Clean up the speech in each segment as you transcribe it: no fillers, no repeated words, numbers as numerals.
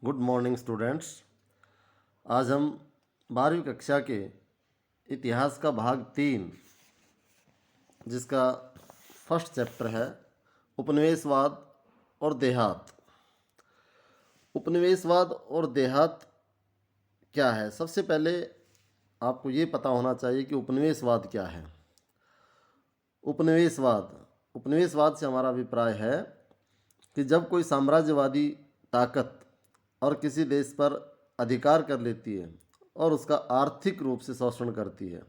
Good morning students. आज हम 12वीं कक्षा के इतिहास का भाग 3 जिसका फर्स्ट चैप्टर है उपनिवेशवाद और देहात। उपनिवेशवाद और देहात क्या है? सबसे पहले आपको ये पता होना चाहिए कि उपनिवेशवाद क्या है। उपनिवेशवाद से हमारा अभिप्राय है कि जब कोई साम्राज्यवादी ताकत और किसी देश पर अधिकार कर लेती है और उसका आर्थिक रूप से शोषण करती है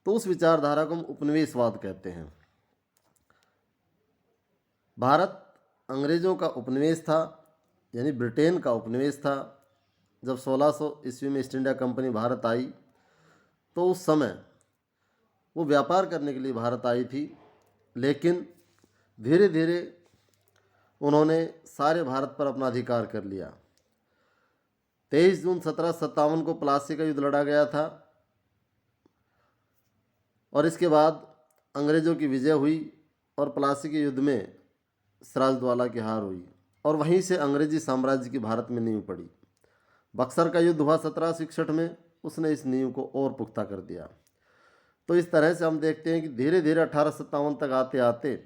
तो उस विचारधारा को हम उपनिवेशवाद कहते हैं। भारत अंग्रेज़ों का उपनिवेश था, यानी ब्रिटेन का उपनिवेश था। जब 1600 ईस्वी में ईस्ट इंडिया कंपनी भारत आई तो उस समय वो व्यापार करने के लिए भारत आई थी, लेकिन धीरे धीरे उन्होंने सारे भारत पर अपना अधिकार कर लिया। 23 जून 1757 को प्लासी का युद्ध लड़ा गया था और इसके बाद अंग्रेज़ों की विजय हुई और प्लासी के युद्ध में सिराजदौला की हार हुई और वहीं से अंग्रेजी साम्राज्य की भारत में नींव पड़ी। बक्सर का युद्ध हुआ 1761 में, उसने इस नींव को और पुख्ता कर दिया। तो इस तरह से हम देखते हैं कि धीरे धीरे 1857 तक आते आते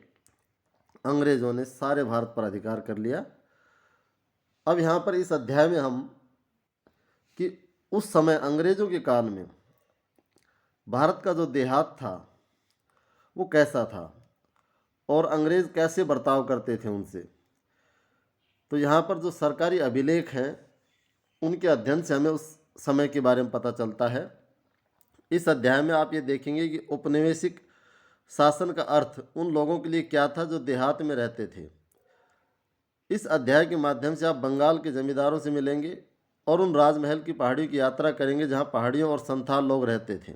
अंग्रेज़ों ने सारे भारत पर अधिकार कर लिया। अब यहाँ पर इस अध्याय में हम कि उस समय अंग्रेज़ों के काल में भारत का जो देहात था वो कैसा था और अंग्रेज़ कैसे बर्ताव करते थे उनसे। तो यहाँ पर जो सरकारी अभिलेख हैं उनके अध्ययन से हमें उस समय के बारे में पता चलता है। इस अध्याय में आप ये देखेंगे कि औपनिवेशिक शासन का अर्थ उन लोगों के लिए क्या था जो देहात में रहते थे। इस अध्याय के माध्यम से आप बंगाल के जमींदारों से मिलेंगे और उन राजमहल की पहाड़ियों की यात्रा करेंगे जहाँ पहाड़ियों और संथाल लोग रहते थे,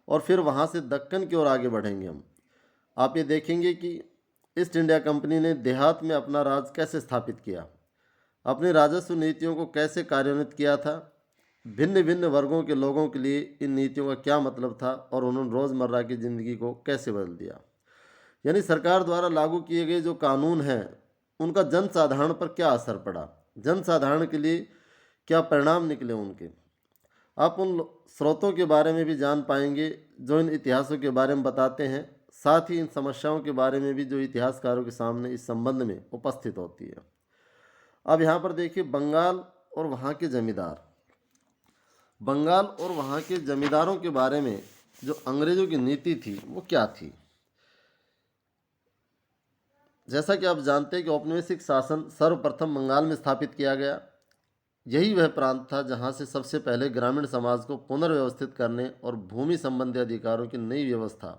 और फिर वहाँ से दक्कन की ओर आगे बढ़ेंगे हम। आप ये देखेंगे कि ईस्ट इंडिया कंपनी ने देहात में अपना राज कैसे स्थापित किया, अपनी राजस्व नीतियों को कैसे कार्यान्वित किया था, भिन्न भिन्न वर्गों के लोगों के लिए इन नीतियों का क्या मतलब था और उन्होंने रोज़मर्रा की ज़िंदगी को कैसे बदल दिया। यानी सरकार द्वारा लागू किए गए जो कानून हैं उनका जन साधारण पर क्या असर पड़ा, जन साधारण के लिए क्या परिणाम निकले उनके। आप उन स्रोतों के बारे में भी जान पाएंगे जो इन इतिहासों के बारे में बताते हैं, साथ ही इन समस्याओं के बारे में भी जो इतिहासकारों के सामने इस संबंध में उपस्थित होती है। अब यहाँ पर देखिए बंगाल और वहाँ के जमींदार। बंगाल और वहाँ के जमींदारों के बारे में जो अंग्रेज़ों की नीति थी वो क्या थी। जैसा कि आप जानते हैं कि औपनिवेशिक शासन सर्वप्रथम बंगाल में स्थापित किया गया। यही वह प्रांत था जहाँ से सबसे पहले ग्रामीण समाज को पुनर्व्यवस्थित करने और भूमि संबंधी अधिकारों की नई व्यवस्था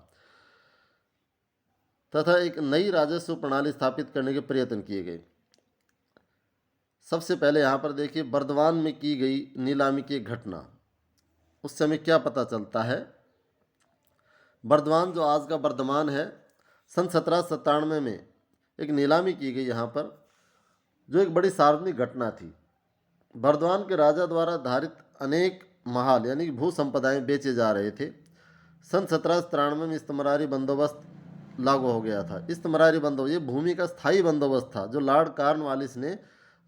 तथा एक नई राजस्व प्रणाली स्थापित करने के प्रयत्न किए गए। सबसे पहले यहाँ पर देखिए बर्दवान में की गई नीलामी की एक घटना। उस समय क्या पता चलता है। बर्दवान जो आज का बर्धमान है, सन 1797 में एक नीलामी की गई यहाँ पर, जो एक बड़ी सार्वजनिक घटना थी। बर्दवान के राजा द्वारा धारित अनेक महाल यानी कि भू संपदाएँ बेचे जा रहे थे। सन 1793 में इस्तमरारी बंदोबस्त लागू हो गया था। इस्तमरारी बंदोबस्त ये भूमि का स्थायी बंदोबस्त था जो लॉर्ड कॉर्नवालिस ने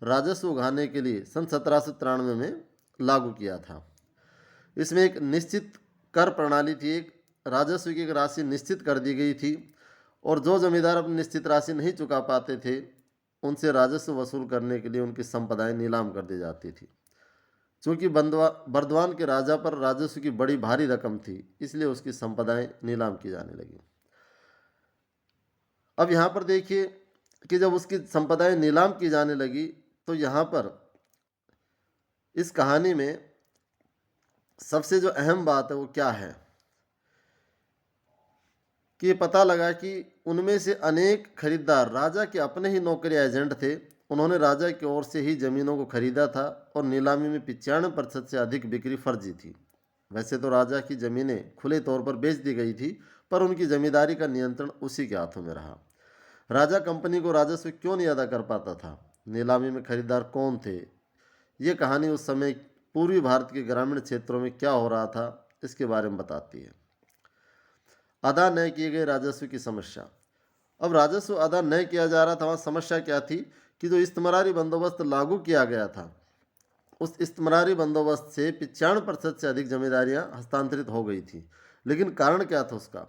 राजस्व उगाने के लिए सन 1793 में लागू किया था। इसमें एक निश्चित कर प्रणाली थी, एक राजस्व की एक राशि निश्चित कर दी गई थी और जो जमींदार अपनी निश्चित राशि नहीं चुका पाते थे उनसे राजस्व वसूल करने के लिए उनकी संपदाएं नीलाम कर दी जाती थी। चूँकि बर्दवान के राजा पर राजस्व की बड़ी भारी रकम थी इसलिए उसकी संपदाएं नीलाम की जाने लगी। अब यहाँ पर देखिए कि जब उसकी संपदाएं नीलाम की जाने लगी तो यहाँ पर इस कहानी में सबसे जो अहम बात है वो क्या है कि ये पता लगा कि उनमें से अनेक खरीदार राजा के अपने ही नौकरी एजेंट थे। उन्होंने राजा की ओर से ही ज़मीनों को खरीदा था और नीलामी में 95% से अधिक बिक्री फर्जी थी। वैसे तो राजा की ज़मीनें खुले तौर पर बेच दी गई थी, पर उनकी जमींदारी का नियंत्रण उसी के हाथों में रहा। राजा कंपनी को राजस्व क्यों नहीं अदा कर पाता था, नीलामी में खरीदार कौन थे, ये कहानी उस समय पूर्वी भारत के ग्रामीण क्षेत्रों में क्या हो रहा था इसके बारे में बताती है। अदा न किए गए राजस्व की समस्या। अब राजस्व अदा नहीं किया जा रहा था। वहाँ समस्या क्या थी कि जो इस्तिमरारी बंदोबस्त लागू किया गया था, उस इस्तिमरारी बंदोबस्त से 95% से अधिक जमींदारियां हस्तांतरित हो गई थी। लेकिन कारण क्या था उसका?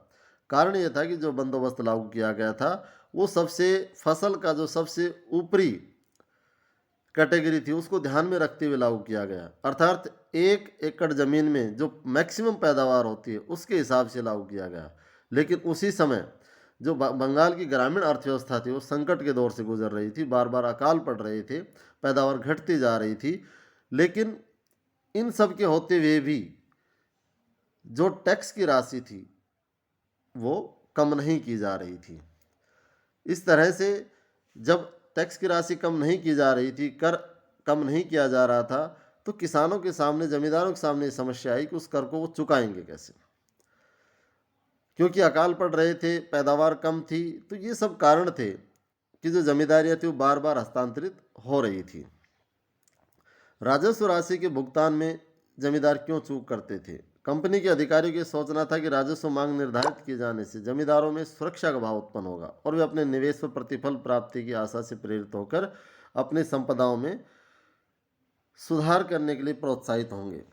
कारण यह था कि जो बंदोबस्त लागू किया गया था वो सबसे फसल का जो सबसे ऊपरी कैटेगरी थी उसको ध्यान में रखते हुए लागू किया गया, अर्थात 1 एकड़ ज़मीन में जो मैक्सिमम पैदावार होती है उसके हिसाब से लागू किया गया। लेकिन उसी समय जो बंगाल की ग्रामीण अर्थव्यवस्था थी वो संकट के दौर से गुजर रही थी, बार बार अकाल पड़ रहे थे, पैदावार घटती जा रही थी। लेकिन इन सब के होते हुए भी जो टैक्स की राशि थी वो कम नहीं की जा रही थी। इस तरह से जब टैक्स की राशि कम नहीं की जा रही थी, कर कम नहीं किया जा रहा था, तो किसानों के सामने, जमींदारों के सामने ये समस्या आई कि उस कर को वो चुकाएंगे कैसे, क्योंकि अकाल पड़ रहे थे, पैदावार कम थी। तो ये सब कारण थे कि जो जमींदारियाँ थी वो बार बार हस्तांतरित हो रही थी। राजस्व राशि के भुगतान में जमींदार क्यों चूक करते थे? कंपनी के अधिकारियों की सोचना था कि राजस्व मांग निर्धारित किए जाने से जमींदारों में सुरक्षा का भाव उत्पन्न होगा और वे अपने निवेश पर प्रतिफल प्राप्ति की आशा से प्रेरित होकर अपनी संपदाओं में सुधार करने के लिए प्रोत्साहित होंगे।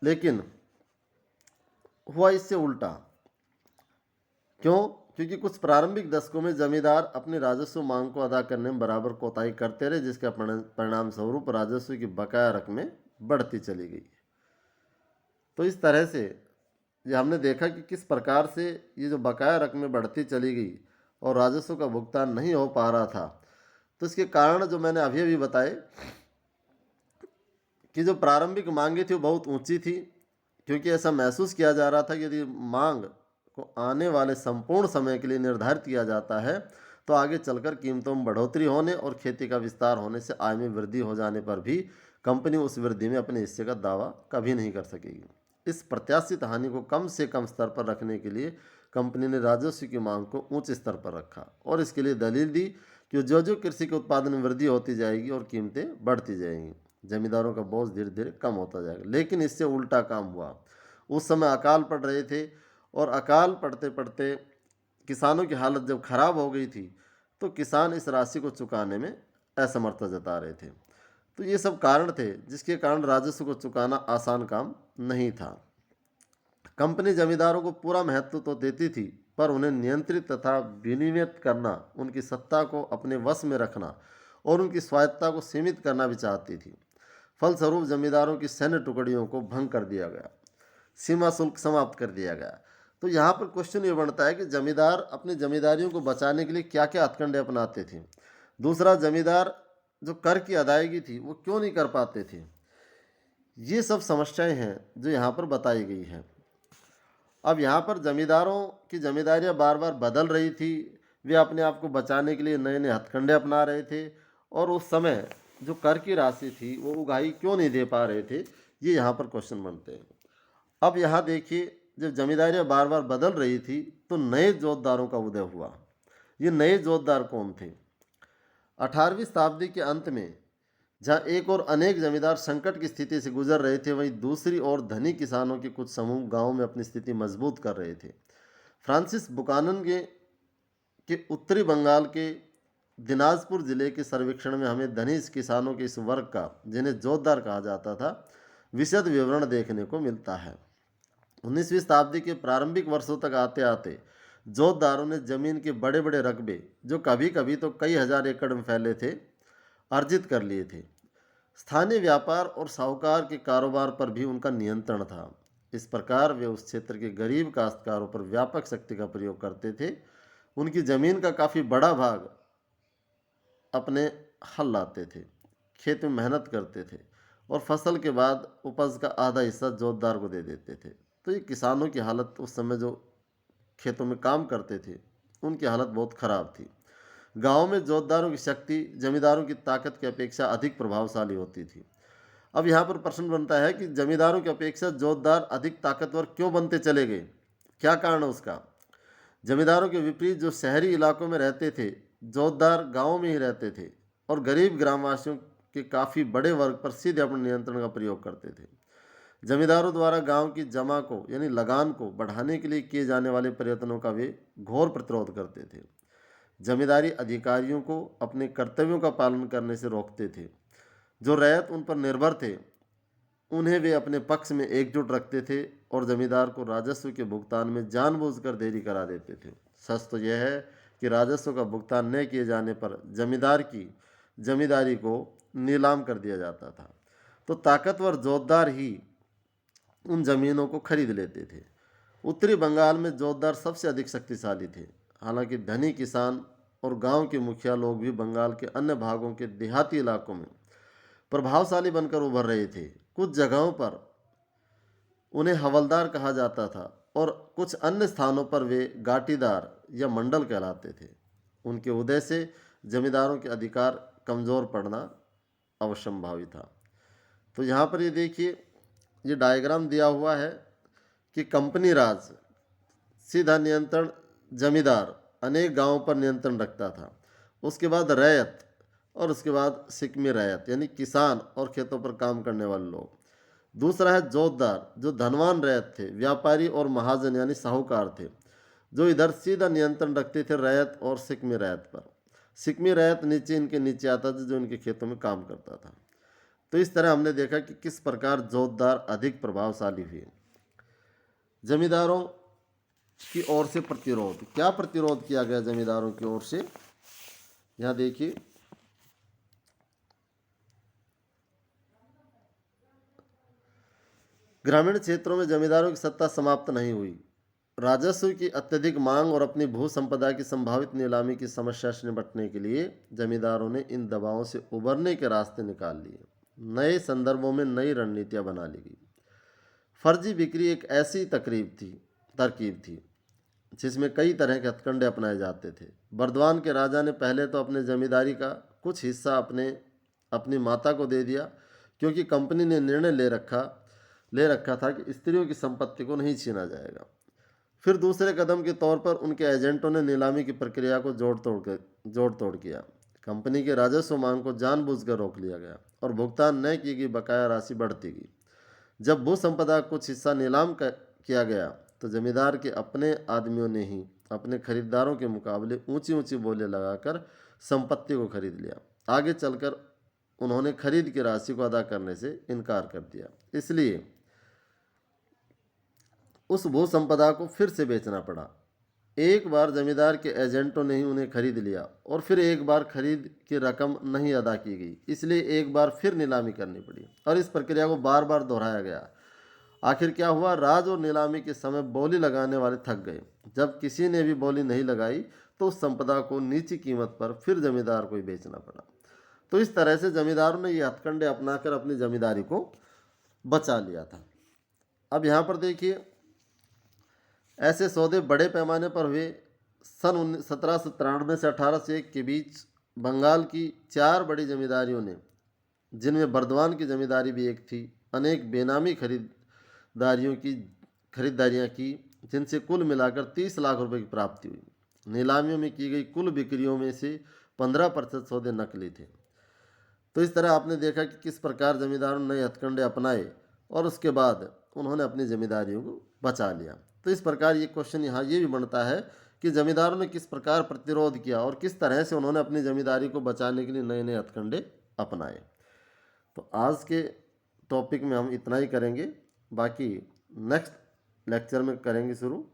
लेकिन हुआ इससे उल्टा। क्यों? क्योंकि कुछ प्रारंभिक दशकों में जमींदार अपनी राजस्व मांग को अदा करने में बराबर कोताही करते रहे, जिसके परिणाम स्वरूप राजस्व की बकाया रकमें बढ़ती चली गई। तो इस तरह से ये हमने देखा कि किस प्रकार से ये जो बकाया रकमें बढ़ती चली गई और राजस्व का भुगतान नहीं हो पा रहा था। तो इसके कारण जो मैंने अभी अभी बताए कि जो प्रारंभिक मांगे थी वो बहुत ऊंची थी, क्योंकि ऐसा महसूस किया जा रहा था कि यदि मांग को आने वाले संपूर्ण समय के लिए निर्धारित किया जाता है तो आगे चलकर कीमतों में बढ़ोतरी होने और खेती का विस्तार होने से आय में वृद्धि हो जाने पर भी कंपनी उस वृद्धि में अपने हिस्से का दावा कभी नहीं कर सकेगी। इस प्रत्याशित हानि को कम से कम स्तर पर रखने के लिए कंपनी ने राजस्व की मांग को उच्च स्तर पर रखा और इसके लिए दलील दी कि जो जो कृषि के उत्पादन में वृद्धि होती जाएगी और कीमतें बढ़ती जाएंगी, जमींदारों का बोझ धीरे धीरे कम होता जाएगा। लेकिन इससे उल्टा काम हुआ। उस समय अकाल पड़ रहे थे और अकाल पड़ते पड़ते किसानों की हालत जब खराब हो गई थी तो किसान इस राशि को चुकाने में असमर्थता जता रहे थे। तो ये सब कारण थे जिसके कारण राजस्व को चुकाना आसान काम नहीं था। कंपनी जमींदारों को पूरा महत्व तो देती थी, पर उन्हें नियंत्रित तथा विनियमित करना, उनकी सत्ता को अपने वश में रखना और उनकी स्वायत्तता को सीमित करना भी चाहती थी। फलस्वरूप जमींदारों की सैन्य टुकड़ियों को भंग कर दिया गया, सीमा शुल्क समाप्त कर दिया गया। तो यहाँ पर क्वेश्चन ये बनता है कि जमींदार अपनी जमींदारियों को बचाने के लिए क्या क्या हथकंडे अपनाते थे। दूसरा, जमींदार जो कर की अदायगी थी वो क्यों नहीं कर पाते थे। ये सब समस्याएं हैं जो यहाँ पर बताई गई हैं। अब यहाँ पर जमींदारों की जमींदारियाँ बार बार बदल रही थी, वे अपने आप को बचाने के लिए नए नए हथकंडे अपना रहे थे और उस समय जो कर की राशि थी वो उगाही क्यों नहीं दे पा रहे थे, ये यहाँ पर क्वेश्चन बनते हैं। अब यहाँ देखिए, जब जमींदारियाँ बार बार बदल रही थी तो नए जोतदारों का उदय हुआ। ये नए जोतदार कौन थे? 18वीं शताब्दी के अंत में जहाँ एक और अनेक जमींदार संकट की स्थिति से गुजर रहे थे, वहीं दूसरी ओर धनी किसानों के कुछ समूह गांवों में अपनी स्थिति मजबूत कर रहे थे। फ्रांसिस बुकानन के उत्तरी बंगाल के दिनाजपुर जिले के सर्वेक्षण में हमें धनी किसानों के इस वर्ग का, जिन्हें जोतदार कहा जाता था, विशद विवरण देखने को मिलता है। 19वीं शताब्दी के प्रारंभिक वर्षों तक आते आते जोतदारों ने जमीन के बड़े बड़े रकबे, जो कभी कभी तो कई हजार एकड़ में फैले थे, अर्जित कर लिए थे। स्थानीय व्यापार और साहूकार के कारोबार पर भी उनका नियंत्रण था। इस प्रकार वे उस क्षेत्र के गरीब काश्तकारों पर व्यापक शक्ति का प्रयोग करते थे। उनकी जमीन का काफ़ी बड़ा भाग अपने हल लाते थे, खेत में मेहनत करते थे और फसल के बाद उपज का आधा हिस्सा जोतदार को दे देते थे। तो ये किसानों की हालत, उस समय जो खेतों में काम करते थे उनकी हालत बहुत ख़राब थी। गाँव में जोतदारों की शक्ति जमींदारों की ताकत की अपेक्षा अधिक प्रभावशाली होती थी। अब यहाँ पर प्रश्न बनता है कि जमींदारों की अपेक्षा जोतदार अधिक ताकतवर क्यों बनते चले गए, क्या कारण है उसका? जमींदारों के विपरीत जो शहरी इलाकों में रहते थे, जोतदार गाँव में ही रहते थे और गरीब ग्रामवासियों के काफ़ी बड़े वर्ग पर सीधे अपने नियंत्रण का प्रयोग करते थे। जमींदारों द्वारा गांव की जमा को यानी लगान को बढ़ाने के लिए किए जाने वाले प्रयत्नों का वे घोर प्रतिरोध करते थे। जमींदारी अधिकारियों को अपने कर्तव्यों का पालन करने से रोकते थे। जो रैयत उन पर निर्भर थे उन्हें वे अपने पक्ष में एकजुट रखते थे और जमींदार को राजस्व के भुगतान में जानबूझकर देरी करा देते थे। सच तो यह है कि राजस्व का भुगतान न किए जाने पर जमींदार की जमींदारी को नीलाम कर दिया जाता था। तो ताकतवर जोतदार ही उन जमीनों को खरीद लेते थे। उत्तरी बंगाल में जोतदार सबसे अधिक शक्तिशाली थे। हालांकि धनी किसान और गांव के मुखिया लोग भी बंगाल के अन्य भागों के देहाती इलाकों में प्रभावशाली बनकर उभर रहे थे। कुछ जगहों पर उन्हें हवलदार कहा जाता था और कुछ अन्य स्थानों पर वे गाटीदार या मंडल कहलाते थे। उनके उदय से जमींदारों के अधिकार कमज़ोर पड़ना अवश्यंभावी था। तो यहाँ पर ये देखिए, ये डायग्राम दिया हुआ है कि कंपनी राज सीधा नियंत्रण जमींदार अनेक गांवों पर नियंत्रण रखता था। उसके बाद रैयत और उसके बाद सिकमी रैयत यानी किसान और खेतों पर काम करने वाले लोग। दूसरा है जोतदार, जो धनवान रैयत थे, व्यापारी और महाजन यानी साहूकार थे, जो इधर सीधा नियंत्रण रखते थे रैयत और सिकमी रैयत पर। सिकमी रैयत नीचे इनके नीचे आता था, जो इनके खेतों में काम करता था। तो इस तरह हमने देखा कि किस प्रकार जोतदार अधिक प्रभावशाली हुए। जमींदारों की ओर से प्रतिरोध, क्या प्रतिरोध किया गया जमींदारों की ओर से, यहाँ देखिए। ग्रामीण क्षेत्रों में जमींदारों की सत्ता समाप्त नहीं हुई। राजस्व की अत्यधिक मांग और अपनी भू संपदा की संभावित नीलामी की समस्या से निपटने के लिए जमींदारों ने इन दबावों से उबरने के रास्ते निकाल लिए। नए संदर्भों में नई रणनीतियां बना ली गई। फर्जी बिक्री एक ऐसी तरकीब थी जिसमें कई तरह के हथकंडे अपनाए जाते थे। बर्दवान के राजा ने पहले तो अपने जमींदारी का कुछ हिस्सा अपनी माता को दे दिया, क्योंकि कंपनी ने निर्णय ले रखा था कि स्त्रियों की संपत्ति को नहीं छीना जाएगा। फिर दूसरे कदम के तौर पर उनके एजेंटों ने नीलामी की प्रक्रिया को जोड़ तोड़ किया। कंपनी के राजस्व मांग को जानबूझकर रोक लिया गया और भुगतान न की गई बकाया राशि बढ़ती गई। जब भू संपदा कुछ हिस्सा किया गया तो जमींदार के अपने आदमियों ने ही अपने खरीदारों के मुकाबले ऊंची ऊंची बोलियां लगाकर संपत्ति को खरीद लिया। आगे चलकर उन्होंने खरीद की राशि को अदा करने से इनकार कर दिया। इसलिए उस भू संपदा को फिर से बेचना पड़ा। एक बार जमींदार के एजेंटों ने ही उन्हें खरीद लिया और फिर एक बार खरीद की रकम नहीं अदा की गई, इसलिए एक बार फिर नीलामी करनी पड़ी और इस प्रक्रिया को बार बार दोहराया गया। आखिर क्या हुआ, राज और नीलामी के समय बोली लगाने वाले थक गए। जब किसी ने भी बोली नहीं लगाई तो उस संपदा को नीची कीमत पर फिर जमींदार को ही बेचना पड़ा। तो इस तरह से जमींदारों ने ये हथकंडे अपनाकर अपनी जमींदारी को बचा लिया था। अब यहाँ पर देखिए, ऐसे सौदे बड़े पैमाने पर हुए। सन 1793 से 1801 के बीच बंगाल की 4 बड़ी जमींदारियों ने, जिनमें बर्दवान की जमींदारी भी एक थी, अनेक बेनामी खरीदारियां की, जिनसे कुल मिलाकर 30 लाख रुपए की प्राप्ति हुई। नीलामियों में की गई कुल बिक्रियों में से 15% सौदे नकली थे। तो इस तरह आपने देखा कि किस प्रकार जमींदारों ने नए हथकंडे अपनाए और उसके बाद उन्होंने अपनी जमींदारियों को बचा लिया। तो इस प्रकार ये क्वेश्चन यहाँ ये भी बनता है कि जमींदारों ने किस प्रकार प्रतिरोध किया और किस तरह से उन्होंने अपनी जमींदारी को बचाने के लिए नए नए हथकंडे अपनाए। तो आज के टॉपिक में हम इतना ही करेंगे, बाकी नेक्स्ट लेक्चर में करेंगे शुरू।